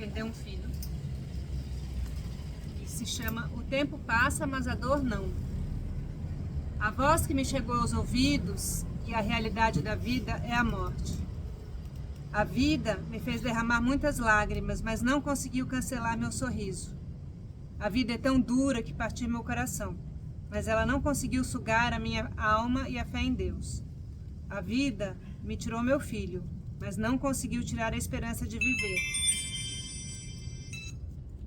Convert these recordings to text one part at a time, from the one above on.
perder um filho. E se chama O Tempo Passa, mas a Dor Não. A voz que me chegou aos ouvidos e a realidade da vida é a morte. A vida me fez derramar muitas lágrimas, mas não conseguiu cancelar meu sorriso. A vida é tão dura que partiu meu coração, mas ela não conseguiu sugar a minha alma e a fé em Deus. A vida me tirou meu filho, mas não conseguiu tirar a esperança de viver.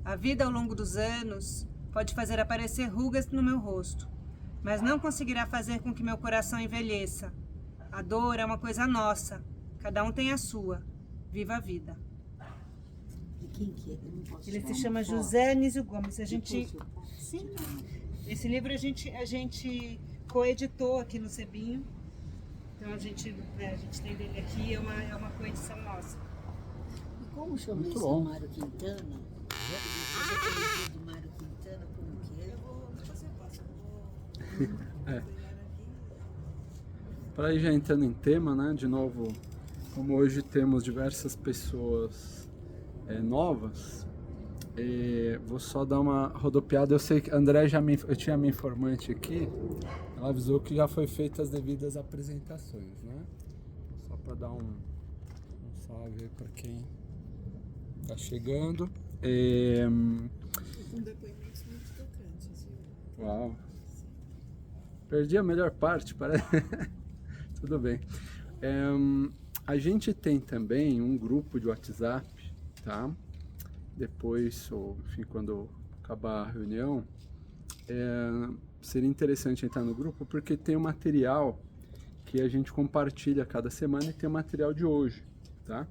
A vida ao longo dos anos pode fazer aparecer rugas no meu rosto, mas não conseguirá fazer com que meu coração envelheça. A dor é uma coisa nossa, cada um tem a sua. Viva a vida. E quem que é? Eu não posso Ele tirar se uma chama foto. José Anísio Gomes. A gente, Depois eu posso sim, tirar uma- esse livro a gente coeditou aqui no Sebinho. Então a gente tem dele aqui, é uma coedição nossa. E como chama Muito esse bom. Mário Quintana? Você conheceu do Mário Quintana, como que é? Para ir já entrando em tema, né, de novo, como hoje temos diversas pessoas novas, vou só dar uma rodopiada. Eu sei que a André eu tinha minha informante aqui, ela avisou que já foi feitas as devidas apresentações, né? Só para dar um salve aí para quem está chegando. Com depoimentos muito tocantes, viu? Uau! Perdi a melhor parte, parece. Tudo bem. A gente tem também um grupo de WhatsApp, tá? Depois, ou enfim, quando acabar a reunião, seria interessante entrar no grupo porque tem um material que a gente compartilha cada semana e tem o material de hoje, tá?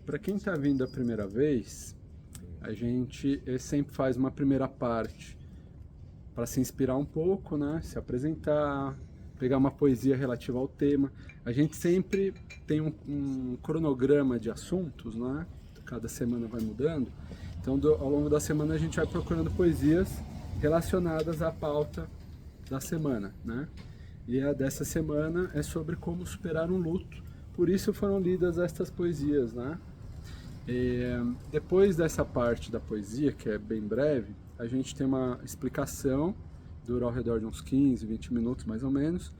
Para quem está vindo a primeira vez, a gente sempre faz uma primeira parte para se inspirar um pouco, né? Se apresentar, pegar uma poesia relativa ao tema. A gente sempre tem um cronograma de assuntos, né? Cada semana vai mudando. Então, ao longo da semana a gente vai procurando poesias relacionadas à pauta da semana, né? E a dessa semana é sobre como superar um luto. Por isso foram lidas estas poesias, né? Depois dessa parte da poesia, que é bem breve, a gente tem uma explicação, dura ao redor de uns 15, 20 minutos mais ou menos,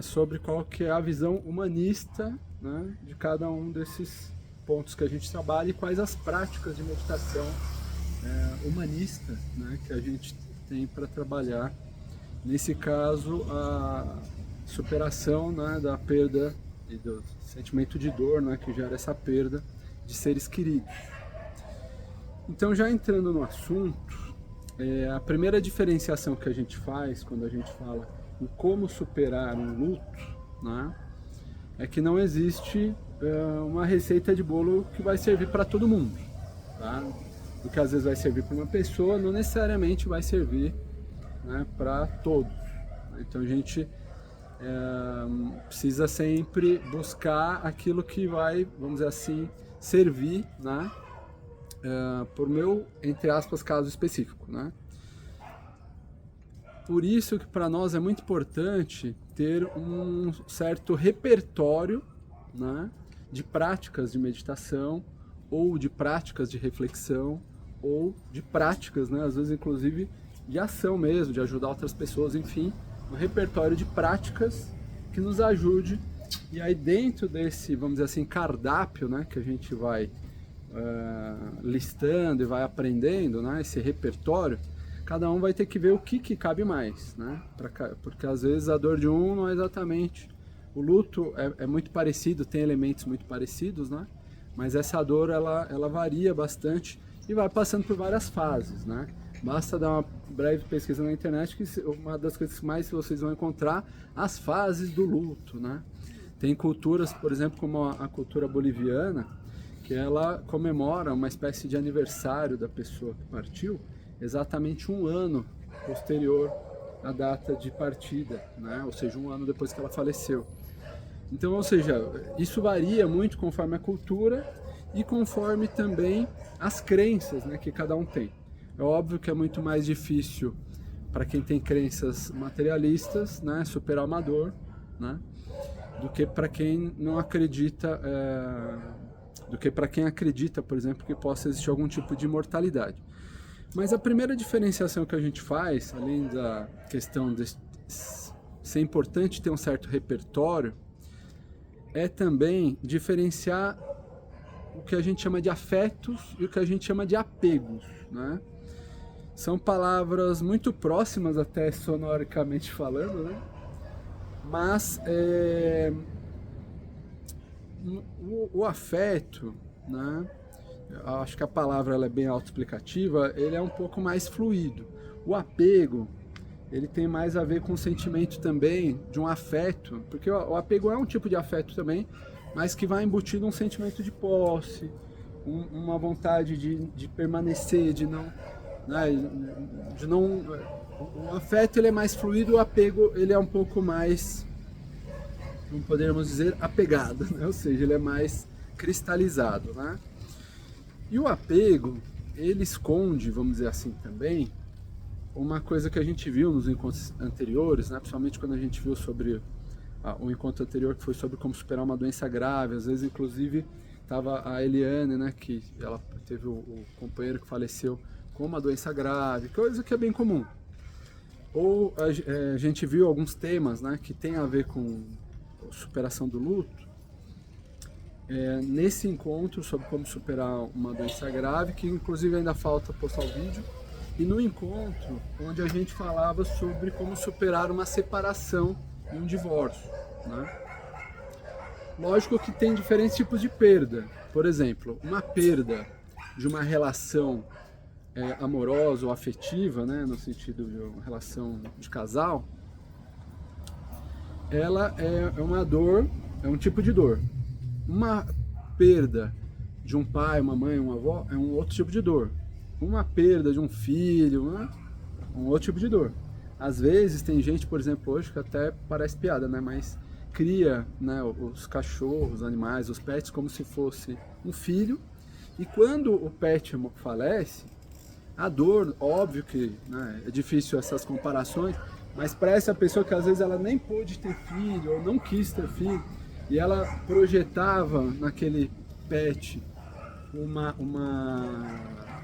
sobre qual que é a visão humanista, né, de cada um desses pontos que a gente trabalha e quais as práticas de meditação humanista, né, que a gente tem para trabalhar. Nesse caso, a superação, né, da perda e do sentimento de dor, né, que gera essa perda de seres queridos. Então, já entrando no assunto, a primeira diferenciação que a gente faz quando a gente fala em como superar um luto, né, é que não existe uma receita de bolo que vai servir para todo mundo, tá? O que às vezes vai servir para uma pessoa não necessariamente vai servir, né, para todos. Então a gente precisa sempre buscar aquilo que vai, vamos dizer assim, servir, né, por meu, entre aspas, caso específico, né? Por isso que para nós é muito importante ter um certo repertório, né, de práticas de meditação ou de práticas de reflexão ou de práticas, né, às vezes inclusive de ação mesmo, de ajudar outras pessoas, enfim, um repertório de práticas que nos ajude. E aí dentro desse, vamos dizer assim, cardápio, né, que a gente vai listando e vai aprendendo, né, esse repertório, cada um vai ter que ver o que cabe mais, né, porque às vezes a dor de um não é exatamente, o luto é muito parecido, tem elementos muito parecidos, né, mas essa dor ela varia bastante e vai passando por várias fases, né. Basta dar uma breve pesquisa na internet que uma das coisas que mais vocês vão encontrar, as fases do luto, né. Tem culturas, por exemplo, como a cultura boliviana, que ela comemora uma espécie de aniversário da pessoa que partiu, exatamente um ano posterior à data de partida, né? Ou seja, um ano depois que ela faleceu. Então, ou seja, isso varia muito conforme a cultura e conforme também as crenças, né, que cada um tem. É óbvio que é muito mais difícil para quem tem crenças materialistas, né, superar uma dor, né, do que para quem não acredita do que para quem acredita, por exemplo, que possa existir algum tipo de imortalidade. Mas a primeira diferenciação que a gente faz, além da questão de ser importante ter um certo repertório, é também diferenciar o que a gente chama de afetos e o que a gente chama de apegos, né? São palavras muito próximas até sonoricamente falando, né? Mas o afeto, né? Acho que a palavra ela é bem autoexplicativa, ele é um pouco mais fluido. O apego, ele tem mais a ver com o sentimento também de um afeto, porque o apego é um tipo de afeto também, mas que vai embutido um sentimento de posse, uma vontade de permanecer, de não... O afeto ele é mais fluido, o apego ele é um pouco mais, como poderíamos dizer, apegado, né? Ou seja, ele é mais cristalizado, né? E o apego, ele esconde, vamos dizer assim também, uma coisa que a gente viu nos encontros anteriores, né? Principalmente quando a gente viu sobre o encontro anterior, que foi sobre como superar uma doença grave. Às vezes, inclusive, estava a Eliane, né? Que ela teve o companheiro que faleceu com uma doença grave, coisa que é bem comum. Ou a gente viu alguns temas, né? Que tem a ver com superação do luto. Nesse encontro sobre como superar uma doença grave, que inclusive ainda falta postar o vídeo, e no encontro onde a gente falava sobre como superar uma separação e um divórcio, né? Lógico que tem diferentes tipos de perda. Por exemplo, uma perda de uma relação amorosa ou afetiva, né, no sentido de uma relação de casal, ela é uma dor, é um tipo de dor. Uma perda de um pai, uma mãe, uma avó é um outro tipo de dor. Uma perda de um filho, né? Um outro tipo de dor. Às vezes tem gente, por exemplo, hoje que até parece piada, né? Mas cria, né, os cachorros, os animais, os pets como se fosse um filho. E quando o pet falece, a dor, óbvio que, né, é difícil essas comparações, mas para essa pessoa que às vezes ela nem pôde ter filho ou não quis ter filho, e ela projetava naquele pet um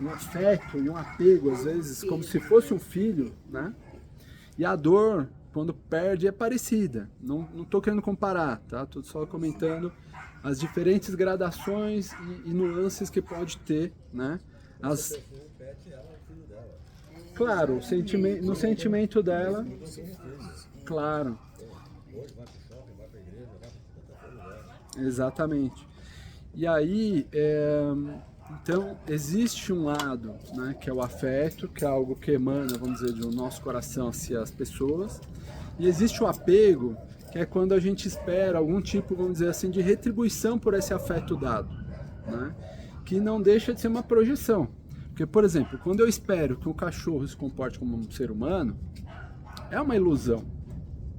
afeto e um apego, às vezes, como se fosse um filho, né? E a dor, quando perde, é parecida. Não estou querendo comparar, tá? Estou só comentando as diferentes gradações e nuances que pode ter, né? Claro, no sentimento dela, claro. Exatamente. E aí, então, existe um lado, né, que é o afeto, que é algo que emana, vamos dizer, do nosso coração hacia as pessoas. E existe o apego, que é quando a gente espera algum tipo, vamos dizer assim, de retribuição por esse afeto dado, né? Que não deixa de ser uma projeção. Porque, por exemplo, quando eu espero que um cachorro se comporte como um ser humano, é uma ilusão.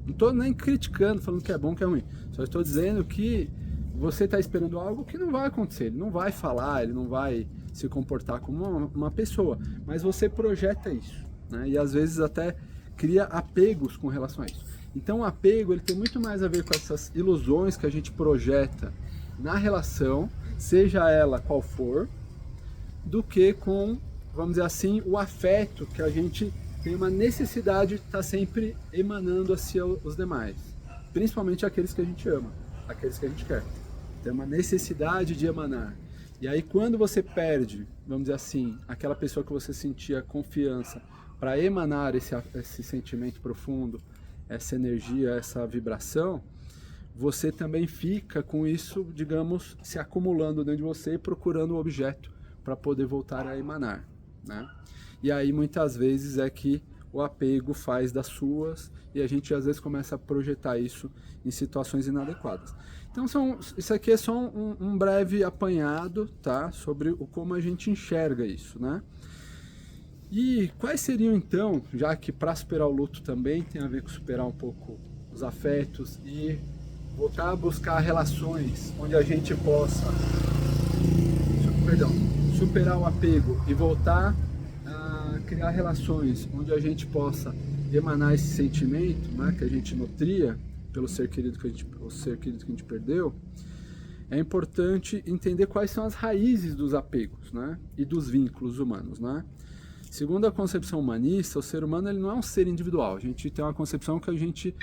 Não estou nem criticando, falando que é bom, que é ruim. Só estou dizendo que você está esperando algo que não vai acontecer. Ele não vai falar, ele não vai se comportar como uma pessoa. Mas você projeta isso, né? E às vezes até cria apegos com relação a isso. Então o apego ele tem muito mais a ver com essas ilusões que a gente projeta na relação, seja ela qual for, do que com, vamos dizer assim, o afeto que a gente tem uma necessidade de estar sempre emanando hacia os demais. Principalmente aqueles que a gente ama, aqueles que a gente quer. Tem uma necessidade de emanar. E aí quando você perde, vamos dizer assim, aquela pessoa que você sentia confiança para emanar esse sentimento profundo, essa energia, essa vibração, você também fica com isso, digamos, se acumulando dentro de você e procurando o objeto para poder voltar a emanar, né? E aí muitas vezes é que o apego faz das suas e a gente às vezes começa a projetar isso em situações inadequadas. Então isso aqui é só um breve apanhado, tá? Sobre como a gente enxerga isso, né? E quais seriam então, já que para superar o luto também tem a ver com superar um pouco os afetos e voltar a buscar relações onde a gente possa, superar o apego e voltar a criar relações onde a gente possa emanar esse sentimento, né, que a gente nutria pelo ser querido que a gente perdeu. é importante entender quais são as raízes dos apegos, né? E dos vínculos humanos, né? Segundo a concepção humanista, o ser humano ele não é um ser individual. A gente tem uma concepção que a gente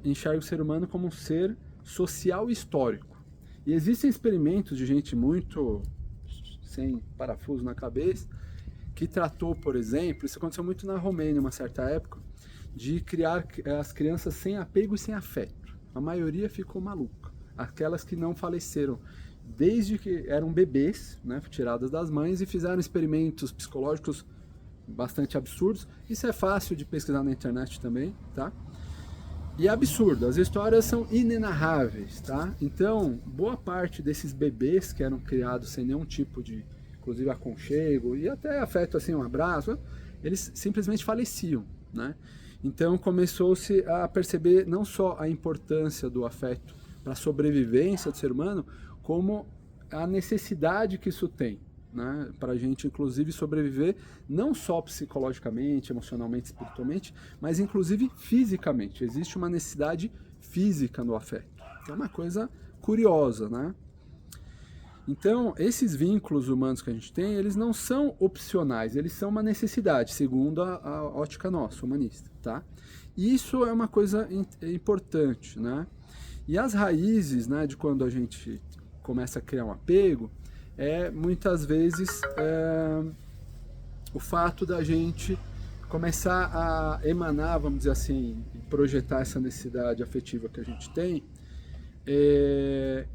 enxerga o ser humano como um ser social e histórico. E existem experimentos de gente muito sem parafuso na cabeça que tratou, por exemplo, isso aconteceu muito na Romênia, uma certa época, de criar as crianças sem apego e sem afeto. A maioria ficou maluca. Aquelas que não faleceram desde que eram bebês, né, tiradas das mães, e fizeram experimentos psicológicos bastante absurdos. Isso é fácil de pesquisar na internet também, tá? E é absurdo, as histórias são inenarráveis, tá? Então, boa parte desses bebês que eram criados sem nenhum tipo de, inclusive, aconchego e até afeto, assim, um abraço, eles simplesmente faleciam, né? Então, começou-se a perceber não só a importância do afeto para a sobrevivência do ser humano, como a necessidade que isso tem, né, para a gente, inclusive, sobreviver não só psicologicamente, emocionalmente, espiritualmente, mas inclusive fisicamente. Existe uma necessidade física no afeto, que é uma coisa curiosa, né? Então, esses vínculos humanos que a gente tem, eles não são opcionais, eles são uma necessidade, segundo a ótica nossa, humanista, tá? E isso é uma coisa importante, né? E as raízes, né, de quando a gente começa a criar um apego, muitas vezes o fato da gente começar a emanar, vamos dizer assim, projetar essa necessidade afetiva que a gente tem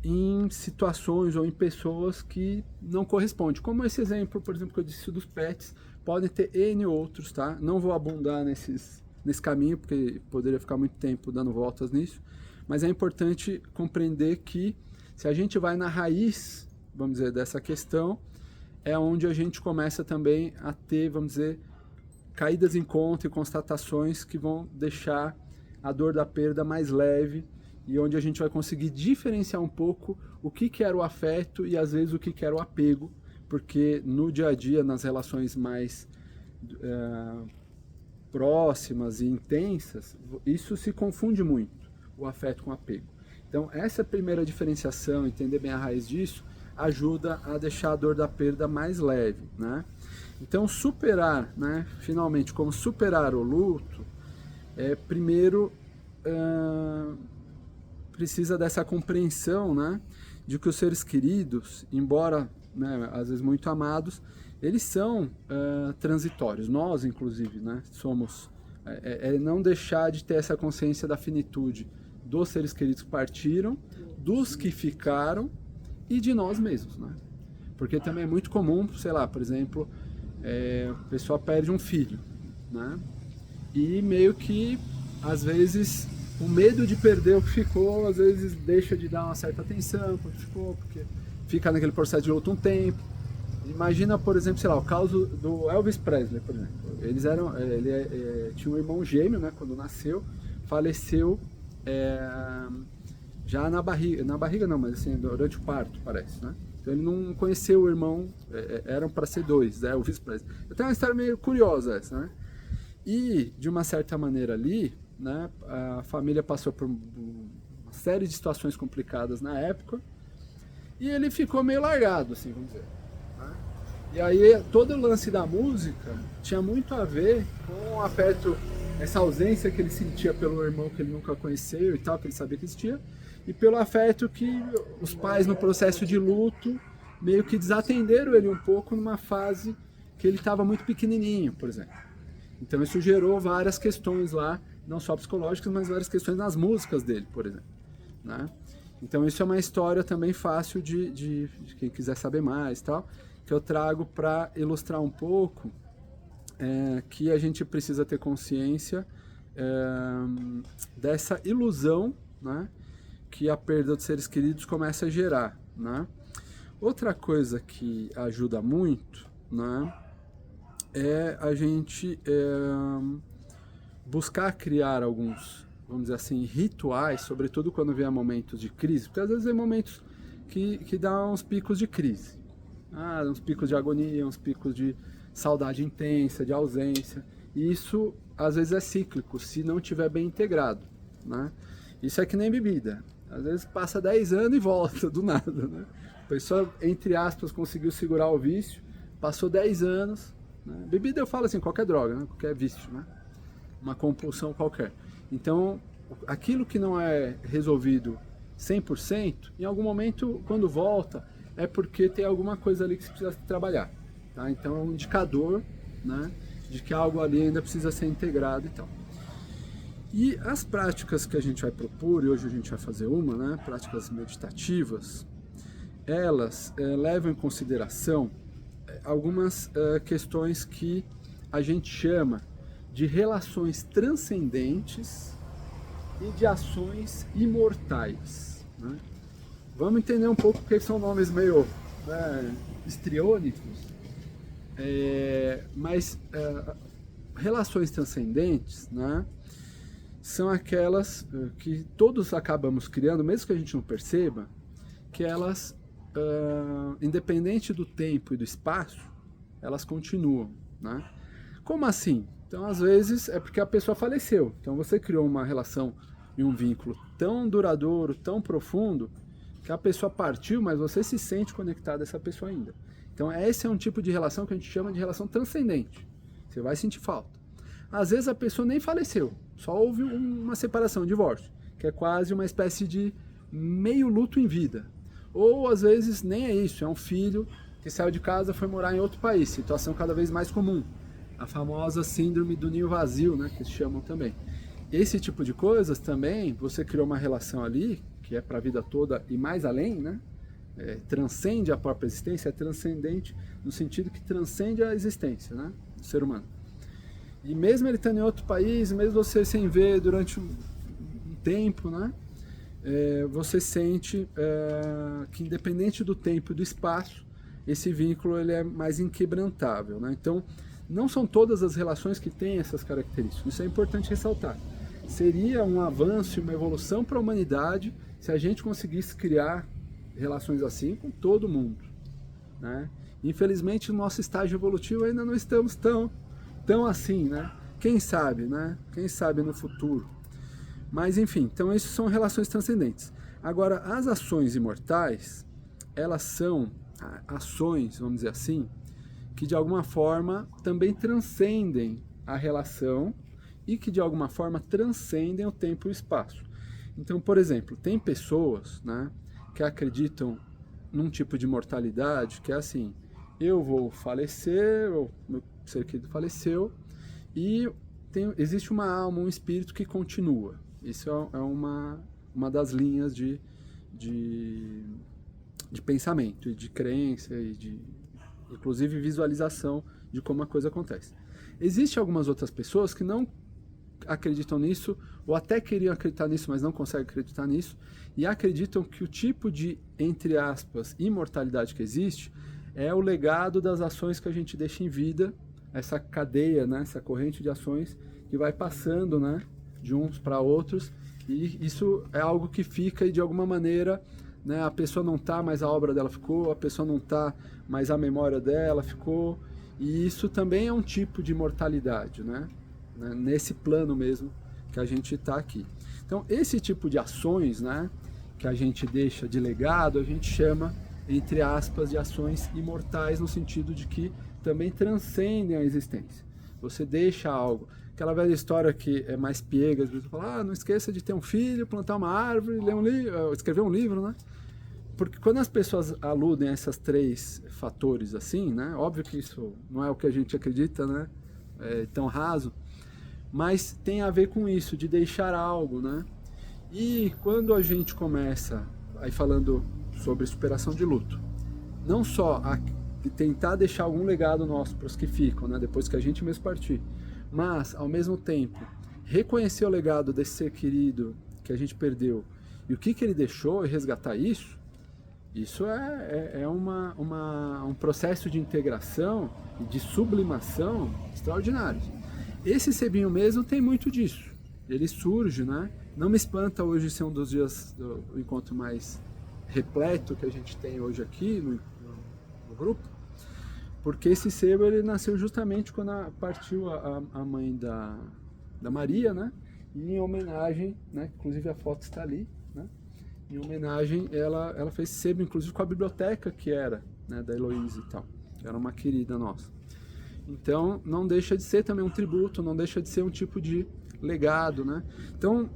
em situações ou em pessoas que não correspondem. Como esse exemplo, por exemplo, que eu disse dos pets, podem ter N outros, tá? Não vou abundar nesse caminho, porque poderia ficar muito tempo dando voltas nisso, mas é importante compreender que se a gente vai na raiz, vamos dizer, dessa questão, é onde a gente começa também a ter, vamos dizer, caídas em conta e constatações que vão deixar a dor da perda mais leve e onde a gente vai conseguir diferenciar um pouco o que era o afeto e às vezes o que era o apego, porque no dia a dia, nas relações mais próximas e intensas, isso se confunde muito, o afeto com o apego. Então, essa primeira diferenciação, entender bem a raiz disso, ajuda a deixar a dor da perda mais leve, né? Então, superar, né, finalmente, como superar o luto, primeiro precisa dessa compreensão, né, de que os seres queridos, embora, né, às vezes muito amados, eles são transitórios. Nós, inclusive, né, somos... não deixar de ter essa consciência da finitude dos seres queridos que partiram, dos que ficaram e de nós mesmos, né? Porque também é muito comum, sei lá, por exemplo, a pessoa perde um filho, né? E meio que, às vezes, o medo de perder o que ficou, às vezes deixa de dar uma certa atenção para o que ficou, porque fica naquele processo de luto um tempo. Imagina, por exemplo, sei lá, o caso do Elvis Presley, por exemplo. Ele tinha um irmão gêmeo, né, quando nasceu, faleceu já na barriga não, mas assim, durante o parto, parece, né? Então ele não conheceu o irmão, eram para ser dois, né, Elvis Presley. Então é uma história meio curiosa essa, né? E, de uma certa maneira ali, né, a família passou por uma série de situações complicadas na época, e ele ficou meio largado, assim, vamos dizer. E aí todo o lance da música tinha muito a ver com o afeto, essa ausência que ele sentia pelo irmão que ele nunca conheceu e tal, que ele sabia que existia, e pelo afeto que os pais no processo de luto meio que desatenderam ele um pouco numa fase que ele estava muito pequenininho, por exemplo. Então isso gerou várias questões lá, não só psicológicas, mas várias questões nas músicas dele, por exemplo, né? Então isso é uma história também fácil de quem quiser saber mais, tal, que eu trago para ilustrar um pouco que a gente precisa ter consciência dessa ilusão, né, que a perda de seres queridos começa a gerar, né? Outra coisa que ajuda muito, né, é a gente buscar criar alguns, vamos dizer assim, rituais, sobretudo quando vier momentos de crise, porque às vezes é momentos que dá uns picos de crise. Uns picos de agonia, uns picos de saudade intensa, de ausência. E isso, às vezes, é cíclico, se não estiver bem integrado, né? Isso é que nem bebida. Às vezes passa 10 anos e volta do nada, né? A pessoa, entre aspas, conseguiu segurar o vício, passou 10 anos, né? Bebida eu falo assim, qualquer droga, né? Qualquer vício, né? Uma compulsão qualquer. Então, aquilo que não é resolvido 100%, em algum momento, quando volta, é porque tem alguma coisa ali que você precisa trabalhar. Tá? Então, é um indicador, né, de que algo ali ainda precisa ser integrado e tal. E as práticas que a gente vai propor, e hoje a gente vai fazer uma, né, práticas meditativas, elas levam em consideração algumas questões que a gente chama de relações transcendentes e de ações imortais. Né? Vamos entender um pouco porque são nomes meio histriônicos, mas relações transcendentes, né, são aquelas que todos acabamos criando, mesmo que a gente não perceba, que elas, independente do tempo e do espaço, elas continuam. Né? Como assim? Então, às vezes, é porque a pessoa faleceu. Então, você criou uma relação e um vínculo tão duradouro, tão profundo, que a pessoa partiu, mas você se sente conectado a essa pessoa ainda. Então, esse é um tipo de relação que a gente chama de relação transcendente. Você vai sentir falta. Às vezes, a pessoa nem faleceu. Só houve uma separação, um divórcio, que é quase uma espécie de meio luto em vida. Ou, às vezes, nem é isso. É um filho que saiu de casa e foi morar em outro país. Situação cada vez mais comum. A famosa síndrome do ninho vazio, né, que se chamam também. Esse tipo de coisas também, você criou uma relação ali, que é para a vida toda e mais além, né? Transcende a própria existência, é transcendente no sentido que transcende a existência, né, do ser humano. E mesmo ele estando em outro país, mesmo você sem ver durante um tempo, né, você sente que independente do tempo e do espaço, esse vínculo ele é mais inquebrantável. Né? Então, não são todas as relações que têm essas características, isso é importante ressaltar. Seria um avanço e uma evolução para a humanidade se a gente conseguisse criar relações assim com todo mundo. Né? Infelizmente, no nosso estágio evolutivo ainda não estamos tão assim, né? Quem sabe, né? Quem sabe no futuro. Mas enfim, então isso são relações transcendentes. Agora, as ações imortais, elas são ações, vamos dizer assim, que de alguma forma também transcendem a relação e que de alguma forma transcendem o tempo e o espaço. Então, por exemplo, tem pessoas, né, que acreditam num tipo de mortalidade que é assim, eu vou falecer, o meu ser querido faleceu, e existe uma alma, um espírito que continua. Isso é uma das linhas de pensamento, de crença e de, inclusive, visualização de como a coisa acontece. Existem algumas outras pessoas que não acreditam nisso, ou até queriam acreditar nisso, mas não conseguem acreditar nisso, e acreditam que o tipo de, entre aspas, imortalidade que existe é o legado das ações que a gente deixa em vida, essa cadeia, né, essa corrente de ações que vai passando, né, de uns para outros, e isso é algo que fica e de alguma maneira, né, a pessoa não está, mas a obra dela ficou, a pessoa não está, mas a memória dela ficou, e isso também é um tipo de imortalidade, né, nesse plano mesmo que a gente está aqui. Então, esse tipo de ações, né, que a gente deixa de legado, a gente chama, entre aspas, de ações imortais, no sentido de que também transcendem a existência. Você deixa algo, aquela velha história que é mais piega, às vezes fala, não esqueça de ter um filho, plantar uma árvore, ler um livro, escrever um livro, né? Porque quando as pessoas aludem a esses 3 fatores assim, né? Óbvio que isso não é o que a gente acredita, né? É tão raso, mas tem a ver com isso, de deixar algo, né? E quando a gente começa, aí falando sobre superação de luto, não só de tentar deixar algum legado nosso para os que ficam, né, depois que a gente mesmo partir, mas, ao mesmo tempo, reconhecer o legado desse ser querido que a gente perdeu e o que ele deixou e resgatar isso é um processo de integração e de sublimação extraordinário. Esse sebinho mesmo tem muito disso. Ele surge, né? Não me espanta hoje ser um dos dias do encontro mais repleto que a gente tem hoje aqui no grupo, porque esse sebo ele nasceu justamente quando partiu a mãe da Maria, né? E em homenagem, né? Inclusive a foto está ali, né? em homenagem, ela fez sebo, inclusive com a biblioteca que era, né, da Heloísa e tal. Era uma querida nossa. Então, não deixa de ser também um tributo, não deixa de ser um tipo de legado, né? Então,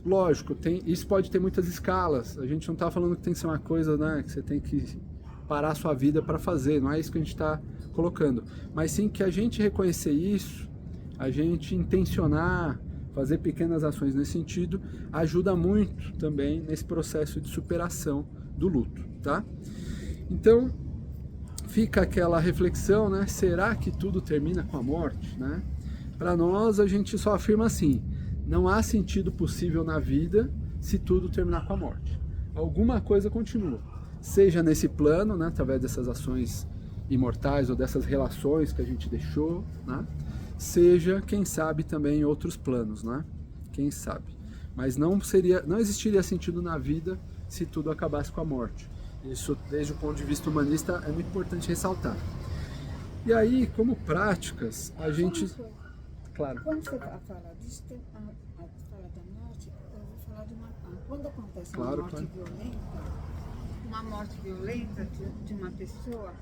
lógico, isso pode ter muitas escalas. A gente não está falando que tem que ser uma coisa, né, que você tem que parar a sua vida para fazer, não é isso que a gente está colocando. Mas sim que a gente reconhecer isso, a gente intencionar, fazer pequenas ações nesse sentido, ajuda muito também nesse processo de superação do luto, tá? Então, fica aquela reflexão, né? Será que tudo termina com a morte, né? Para nós, a gente só afirma assim: não há sentido possível na vida se tudo terminar com a morte. Alguma coisa continua, seja nesse plano, né? Através dessas ações imortais ou dessas relações que a gente deixou, né? Seja, quem sabe, também em outros planos, né? Quem sabe. Mas não existiria sentido na vida se tudo acabasse com a morte. Isso, desde o ponto de vista humanista, é muito importante ressaltar. E aí, como práticas, a gente... Claro. Quando você fala disso, fala da morte, eu vou falar de uma... Quando acontece uma morte violenta de uma pessoa,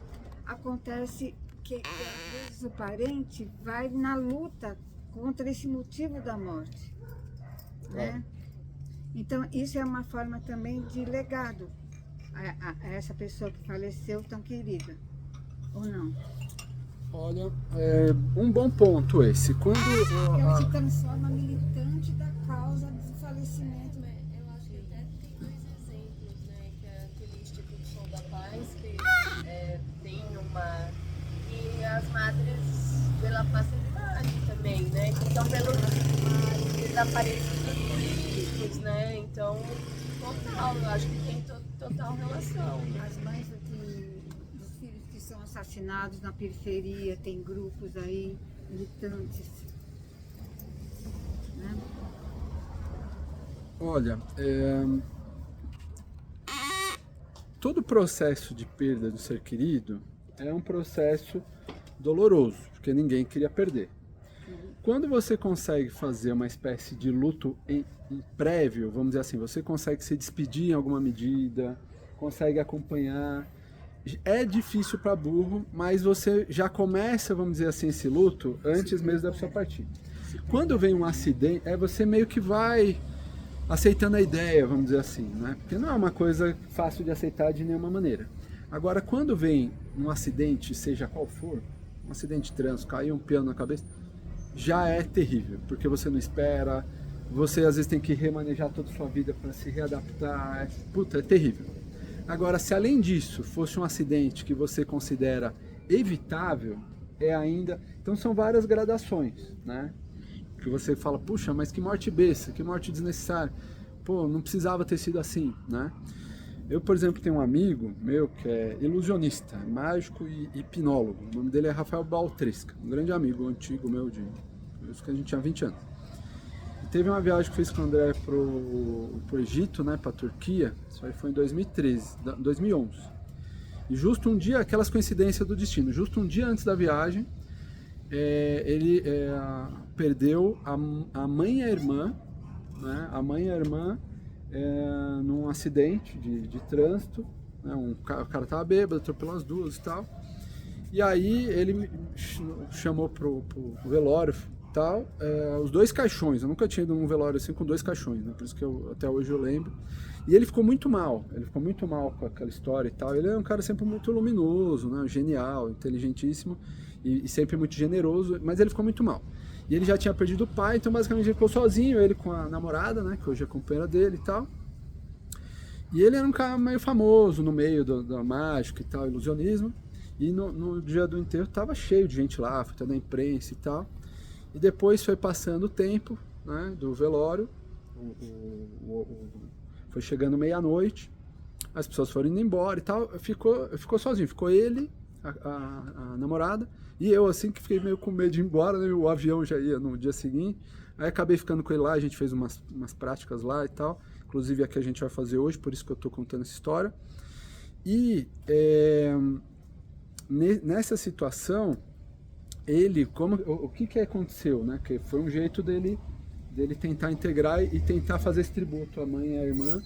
acontece que às vezes o parente vai na luta contra esse motivo da morte, né? Então, isso é uma forma também de legado a essa pessoa que faleceu tão querida, ou não? Olha, um bom ponto esse. Quando ela se transforma militante da causa do falecimento. Eu acho que até tem dois exemplos, né? Que é aquele Instituto Som da Paz, que tem uma... E as Madres pela Facilidade também, né? Que estão pelos desaparecidos políticos, né? Então, total, eu acho que tem total relação. As mães dos filhos que são assassinados na periferia, tem grupos aí, militantes, né? Olha, todo processo de perda do ser querido é um processo doloroso, porque ninguém queria perder. Quando você consegue fazer uma espécie de luto em prévio, vamos dizer assim, você consegue se despedir em alguma medida, consegue acompanhar, é difícil para burro, mas você já começa, vamos dizer assim, esse luto antes mesmo da pessoa partir. Quando vem um acidente, você meio que vai aceitando a ideia, vamos dizer assim, né? Porque não é uma coisa fácil de aceitar de nenhuma maneira. Agora, quando vem um acidente, seja qual for, um acidente de trânsito, caiu um piano na cabeça, já é terrível, porque você não espera, você às vezes tem que remanejar toda a sua vida para se readaptar, é terrível. Agora, se além disso fosse um acidente que você considera evitável, ainda... Então são várias gradações, né? Que você fala, puxa, mas que morte besta, que morte desnecessária, pô, não precisava ter sido assim, né? Eu, por exemplo, tenho um amigo meu que é ilusionista, mágico e hipnólogo. O nome dele é Rafael Baltresca, um grande amigo antigo meu, isso que a gente tinha 20 anos. E teve uma viagem que fez com o André pro Egito, né, pra Turquia, isso aí foi em 2011. E justo um dia, aquelas coincidências do destino, justo um dia antes da viagem, ele perdeu a mãe e a irmã, né, num acidente de trânsito, né, o cara tava bêbado, atropelou as duas e tal, e aí ele me chamou pro velório e tal, os dois caixões, eu nunca tinha ido num velório assim com dois caixões, né, por isso que até hoje eu lembro, e ele ficou muito mal com aquela história e tal. Ele é um cara sempre muito luminoso, né, genial, inteligentíssimo e sempre muito generoso, mas ele ficou muito mal. E ele já tinha perdido o pai, então basicamente ele ficou sozinho, ele com a namorada, né, que hoje é companheira dele e tal. E ele era um cara meio famoso no meio da mágica e tal, ilusionismo. E no dia do enterro tava cheio de gente lá, foi toda a imprensa e tal. E depois foi passando o tempo, né, do velório, foi chegando meia-noite, as pessoas foram indo embora e tal, ficou sozinho, ficou ele, a namorada, e eu assim que fiquei meio com medo de ir embora, né, o avião já ia no dia seguinte, aí acabei ficando com ele lá, a gente fez umas práticas lá e tal, inclusive a que a gente vai fazer hoje, por isso que eu estou contando essa história. E nessa situação, o que aconteceu, né, que foi um jeito dele tentar integrar e tentar fazer esse tributo à mãe e à irmã,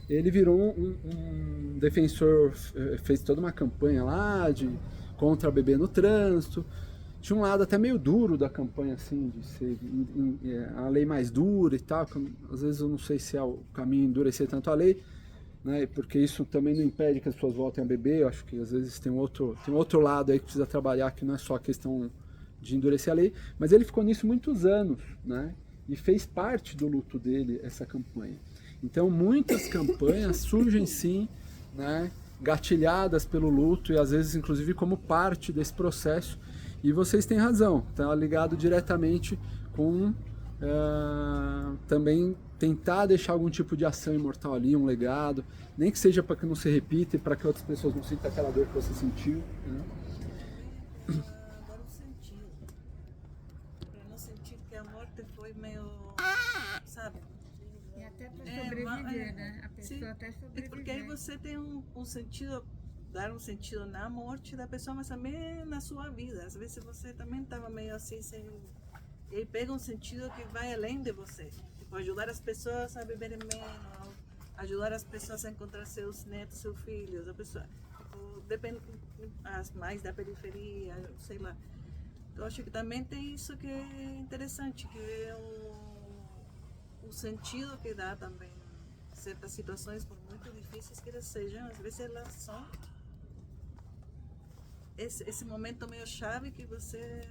ele virou um defensor, fez toda uma campanha lá contra beber no trânsito. Tinha um lado até meio duro da campanha, assim, de ser a lei mais dura e tal. Às vezes eu não sei se é o caminho endurecer tanto a lei, né? Porque isso também não impede que as pessoas voltem a beber. Eu acho que às vezes tem outro lado aí que precisa trabalhar, que não é só a questão de endurecer a lei. Mas ele ficou nisso muitos anos, né? E fez parte do luto dele essa campanha. Então muitas campanhas surgem sim, né? Gatilhadas pelo luto e às vezes inclusive como parte desse processo. E vocês têm razão, está ligado diretamente com também tentar deixar algum tipo de ação imortal ali, um legado, nem que seja para que não se repita e para que outras pessoas não sintam aquela dor que você sentiu. Né? Dar um sentido. Para não sentir que a morte foi meio, sabe? E até para sobreviver, né? A pessoa sim, até sobreviver. porque aí você tem um sentido, dar um sentido na morte da pessoa, mas também na sua vida. Às vezes você também estava meio assim, sem... E aí pega um sentido que vai além de você. Tipo, ajudar as pessoas a beberem menos, ajudar as pessoas a encontrar seus netos, seus filhos, a pessoa, tipo, depende, as mais da periferia, sei lá. Eu acho que também tem isso que é interessante, que é o sentido que dá também certas situações, por muito difíceis que elas sejam, às vezes elas são esse momento meio chave que você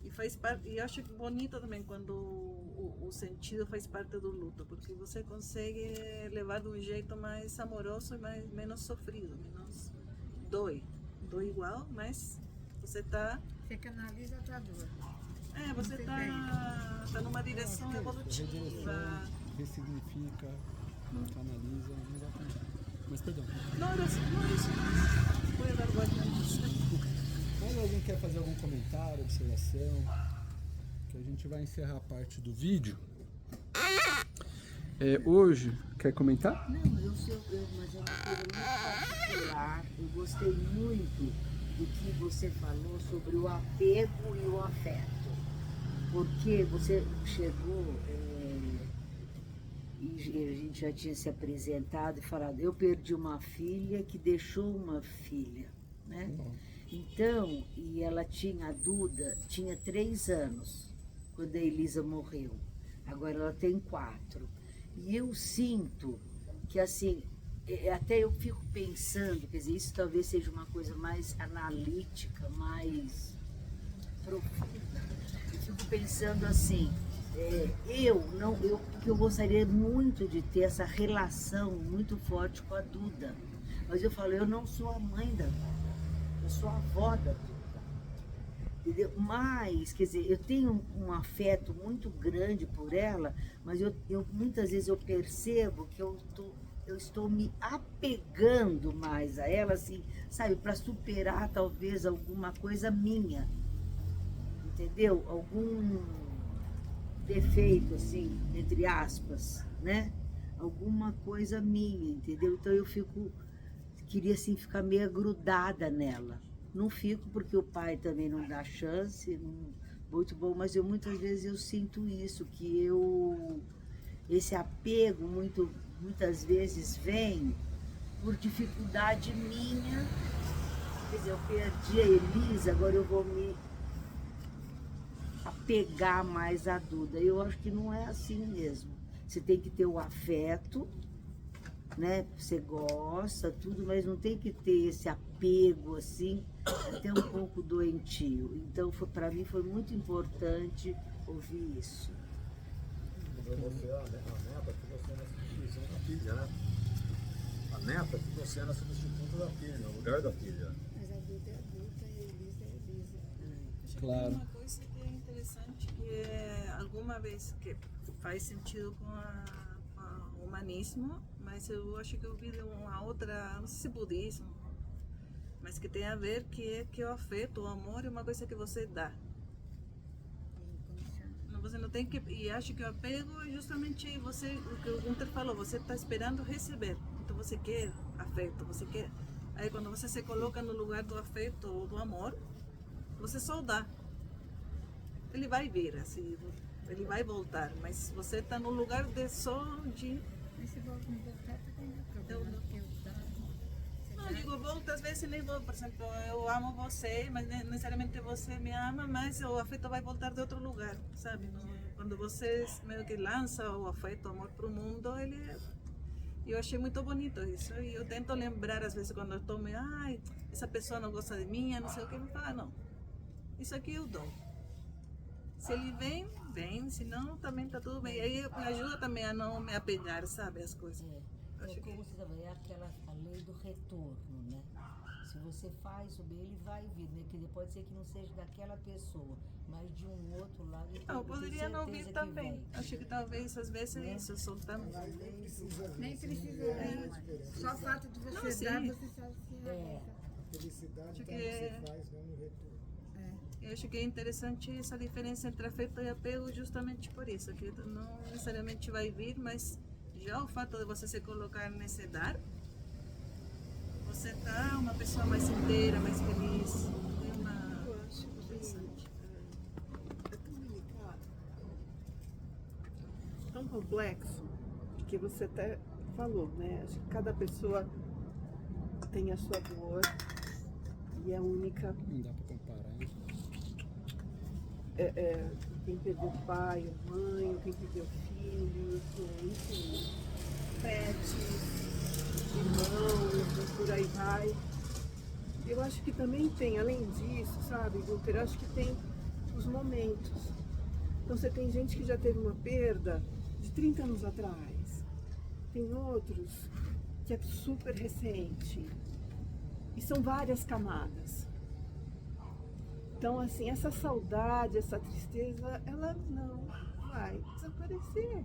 e faz parte. E eu acho bonito também quando o sentido faz parte do luto, porque você consegue levar de um jeito mais amoroso e menos sofrido, menos dói igual, mas você canaliza a tua dor. Você tá numa direção evolutiva. Ressignifica, canaliza, exatamente. Mas perdão. Não era isso. Foi dar Mais alguém quer fazer algum comentário, observação? Que a gente vai encerrar a parte do vídeo. Hoje, quer comentar? Não, mas é uma coisa muito particular. Eu gostei muito do que você falou sobre o apego e o afeto. Porque você chegou e a gente já tinha se apresentado e falado, eu perdi uma filha que deixou uma filha, né? Então, e ela tinha, a Duda, tinha 3 anos quando a Elisa morreu. Agora ela tem 4. E eu sinto que, assim, até eu fico pensando, quer dizer, isso talvez seja uma coisa mais analítica, mais profunda. Eu fico pensando assim, eu gostaria muito de ter essa relação muito forte com a Duda. Mas eu falo, eu não sou a mãe da Duda. Eu sou a avó da Duda, entendeu? Mas, quer dizer, eu tenho um afeto muito grande por ela, mas eu muitas vezes eu percebo que eu estou me apegando mais a ela, assim, sabe, para superar talvez alguma coisa minha, entendeu? Algum defeito, assim, entre aspas, né? Alguma coisa minha, entendeu? Então eu queria assim ficar meio grudada nela. Não fico porque o pai também não dá chance, muito bom, mas muitas vezes eu sinto isso, que esse apego muitas vezes vem por dificuldade minha. Quer dizer, eu perdi a Elisa, agora eu vou me apegar mais à Duda. Eu acho que não é assim mesmo. Você tem que ter o afeto, né? Você gosta, tudo, mas não tem que ter esse apego assim, até um pouco doentio. Então, para mim foi muito importante ouvir isso. Você, a neta ficou sendo a substituição da filha, né? A neta ficou sendo a substituta da filha, no lugar da filha. Mas a Duda é adulta e a Elisa é Elisa. Claro. Uma coisa que é interessante, que alguma vez que faz sentido com o humanismo, mas eu acho que eu vi uma outra, não sei se budismo, mas que tem a ver que o afeto, o amor é uma coisa que você dá. Você não tem que, e acho que o apego é justamente você, o que o Gunther falou, você está esperando receber, então você quer afeto, você quer, aí quando você se coloca no lugar do afeto ou do amor, você só dá. Ele vai vir, assim, ele vai voltar, mas você está no lugar de Mas se voltar também não é problema, porque eu Não, eu digo, volta, às vezes nem vou, por exemplo, eu amo você, mas necessariamente você me ama, mas o afeto vai voltar de outro lugar, sabe? Quando você meio que lança o afeto, o amor para o mundo, eu achei muito bonito isso. E eu tento lembrar, às vezes, quando eu estou meio, ai, essa pessoa não gosta de mim, não sei o que, eu falo, não, isso aqui eu dou. Se ele vem, vem, se não, também tá tudo bem. E aí me ajuda também a não me apegar, sabe, as coisas. Acho Como que... você também é a lei do retorno, né? Se você faz o bem, ele vai vir, né? Que pode ser que não seja daquela pessoa, mas de um outro lado. Não, poderia não vir também. Acho que talvez às vezes é isso, soltando. nem precisa ir. Só o fato de você Não, sim. dar, você sabe que realiza. Felicidade Acho então que você faz, não no retorno. Eu acho que é interessante essa diferença entre afeto e apego justamente por isso, que não necessariamente vai vir, mas já o fato de você se colocar nesse dar, você tá uma pessoa mais inteira, mais feliz. É uma... Eu acho interessante. é tão delicado, tão complexo, que você até falou, né? Acho que cada pessoa tem a sua dor e é única. Não dá para comparar. Quem perdeu o pai, a mãe, quem perdeu filhos, enfim, pets, irmãos, e por aí vai. Eu acho que também tem, além disso, sabe, Guter, eu acho que tem os momentos. Então você tem gente que já teve uma perda de 30 anos atrás, tem outros que é super recente, e são várias camadas. Então, assim, essa saudade, essa tristeza, ela não vai desaparecer.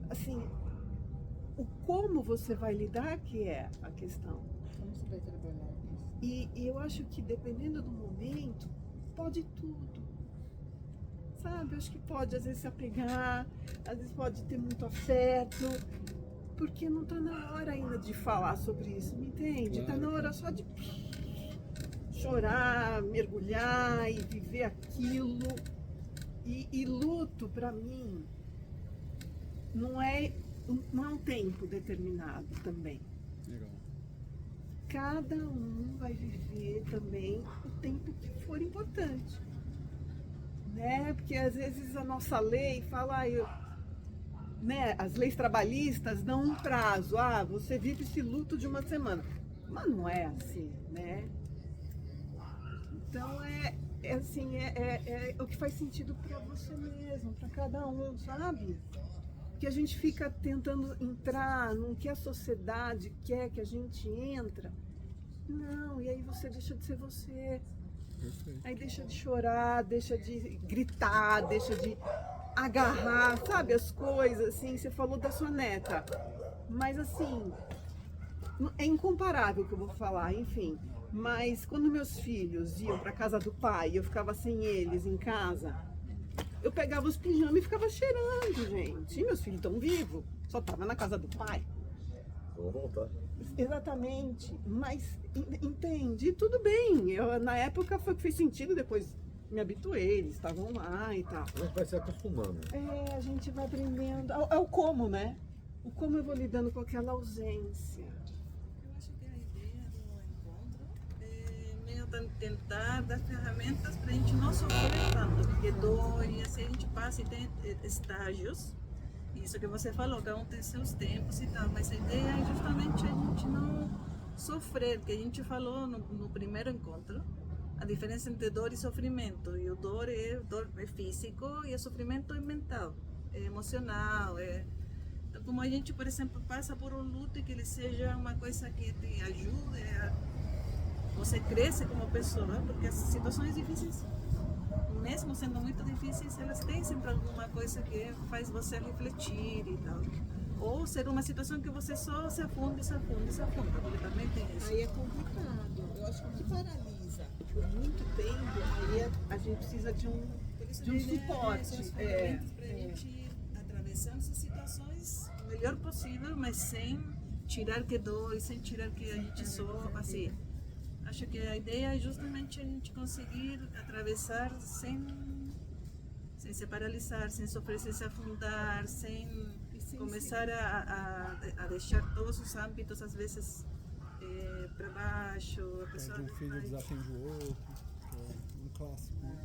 Assim, o como você vai lidar que é a questão. Como você vai trabalhar isso? E eu acho que dependendo do momento, pode tudo. Sabe? Eu acho que pode, às vezes, se apegar, às vezes pode ter muito afeto, porque não está na hora ainda de falar sobre isso, me entende? Está na hora só de chorar, mergulhar e viver aquilo. E luto, para mim, não é um tempo determinado também. Legal. Cada um vai viver também o tempo que for importante. Né? Porque às vezes a nossa lei fala, né? As leis trabalhistas dão um prazo, você vive esse luto de uma semana. Mas não é assim, né? Então é o que faz sentido para você mesmo, para cada um, sabe? Que a gente fica tentando entrar no que a sociedade quer que a gente entra. Não, e aí você deixa de ser você. Perfeito. Aí deixa de chorar, deixa de gritar, deixa de agarrar, sabe, as coisas, assim. Você falou da sua neta, mas assim, é incomparável o que eu vou falar, enfim. Mas quando meus filhos iam para casa do pai e eu ficava sem eles em casa, eu pegava os pijamas e ficava cheirando, gente. E meus filhos estão vivos, só tava na casa do pai. Vou voltar. Exatamente, mas entende, e tudo bem. Na época foi que fez sentido, depois me habituei, eles estavam lá e tal. A gente vai se acostumando. A gente vai aprendendo. É o como, né? O como eu vou lidando com aquela ausência. Eu acho que a ideia do encontro é meio tentar dar ferramentas para a gente não sofrer tanto, porque dor e assim a gente passa e tem estágios. Isso que você falou, cada um tem seus tempos e tal, mas a ideia é justamente a gente não sofrer, que a gente falou no primeiro encontro, a diferença entre dor e sofrimento. E o dor é físico e o sofrimento é mental, é emocional. Então, como a gente, por exemplo, passa por um luto e que ele seja uma coisa que te ajude você cresce como pessoa, porque as situações difíceis, mesmo sendo muito difíceis, elas têm sempre alguma coisa que faz você refletir e tal. Ou ser uma situação que você só se afunda, porque também tem isso. Aí é complicado. Eu acho que o que paralisa por muito tempo, aí a gente precisa de um suporte. Para a gente ir atravessando essas situações o melhor possível, mas sem tirar que dói, sem tirar que a gente só, assim. Acho que a ideia é justamente a gente conseguir atravessar sem se paralisar, sem sofrer, sem se afundar, sem começar a deixar todos os âmbitos, às vezes, para baixo. A pessoa Um filho desatende o outro, que é um clássico, né?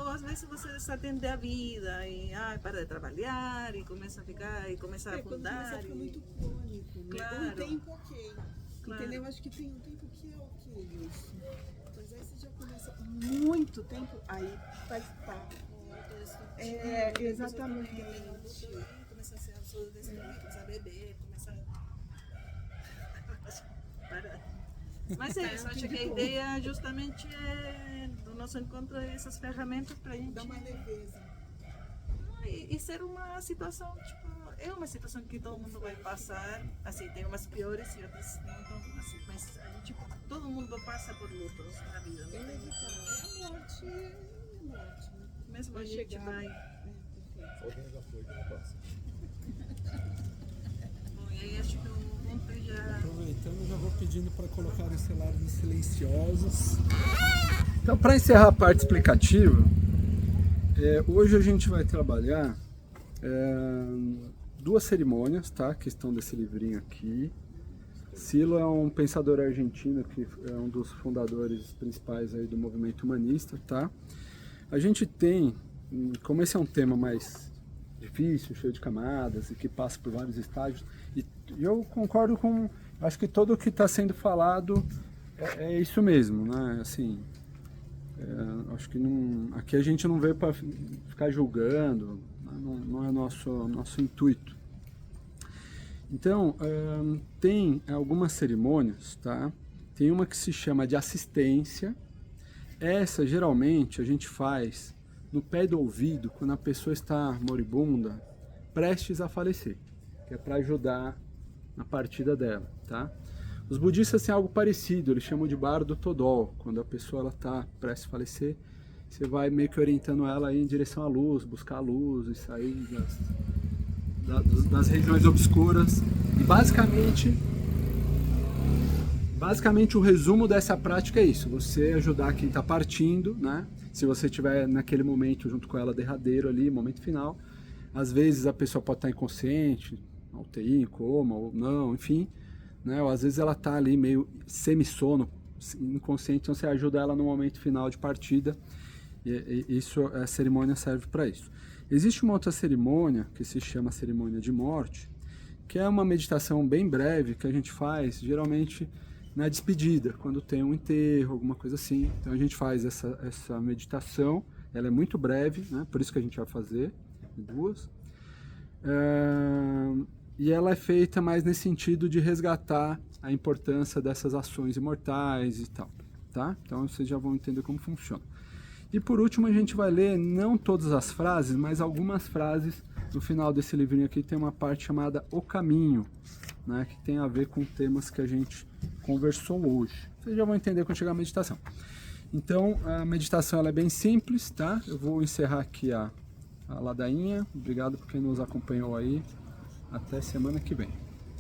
Ou às vezes você desatende a vida e para de trabalhar e começa a ficar e começa a Quando afundar. começa a ficar muito crônico, né? Claro. Um tempo ok. Claro. Entendeu? Acho que tem um tempo que é ok isso. Mas aí você já começa muito tempo, aí vai estar. Exatamente. Começa a ser absolutamente, começa a beber, começa a parar. Mas é isso, acho que a ideia justamente do nosso encontro é essas ferramentas para a gente Dá uma leveza. e ser uma situação, tipo, é uma situação que todo mundo vai passar, assim, tem umas piores e outras não tão assim, mas a gente, todo mundo passa por lutos na vida, não tem A morte é morte. Né? mesmo Vai a gente chegar. vai. Alguém já foi, que não passa. Bom, e aí acho que o ponto já. Aproveitando, eu já vou pedindo para colocar os celulares silenciosos. Então, para encerrar a parte explicativa, hoje a gente vai trabalhar duas cerimônias, tá? Que estão desse livrinho aqui. Silo é um pensador argentino que é um dos fundadores principais aí do movimento humanista, tá? A gente tem, como esse é um tema mais difícil, cheio de camadas e que passa por vários estágios, e eu concordo com, acho que tudo o que está sendo falado é isso mesmo, né? Assim, acho que aqui a gente não veio para ficar julgando, não é nosso intuito. Então, tem algumas cerimônias, tá? Tem uma que se chama de assistência. Essa, geralmente, a gente faz no pé do ouvido, quando a pessoa está moribunda, prestes a falecer, que é para ajudar na partida dela, tá? Os budistas têm algo parecido, eles chamam de bardo todol. Quando a pessoa está prestes a falecer, você vai meio que orientando ela aí em direção à luz, buscar a luz e sair das regiões obscuras. E basicamente o resumo dessa prática é isso: você ajudar quem está partindo, né? Se você estiver naquele momento junto com ela derradeiro ali, momento final, às vezes a pessoa pode estar inconsciente, na UTI, em coma ou não, enfim, né? Ou às vezes ela está ali meio semissono, inconsciente, então você ajuda ela no momento final de partida, e isso, a cerimônia serve para isso. Existe uma outra cerimônia que se chama cerimônia de morte, que é uma meditação bem breve que a gente faz geralmente na despedida, quando tem um enterro, alguma coisa assim. Então a gente faz essa meditação, ela é muito breve, né? Por isso que a gente vai fazer duas. E ela é feita mais nesse sentido de resgatar a importância dessas ações imortais e tal, tá? Então vocês já vão entender como funciona. E por último a gente vai ler não todas as frases, mas algumas frases. No final desse livrinho aqui tem uma parte chamada O Caminho, né, que tem a ver com temas que a gente conversou hoje. Vocês já vão entender quando chegar a meditação. Então a meditação ela é bem simples, tá? Eu vou encerrar aqui a ladainha. Obrigado por quem nos acompanhou aí. Até semana que vem.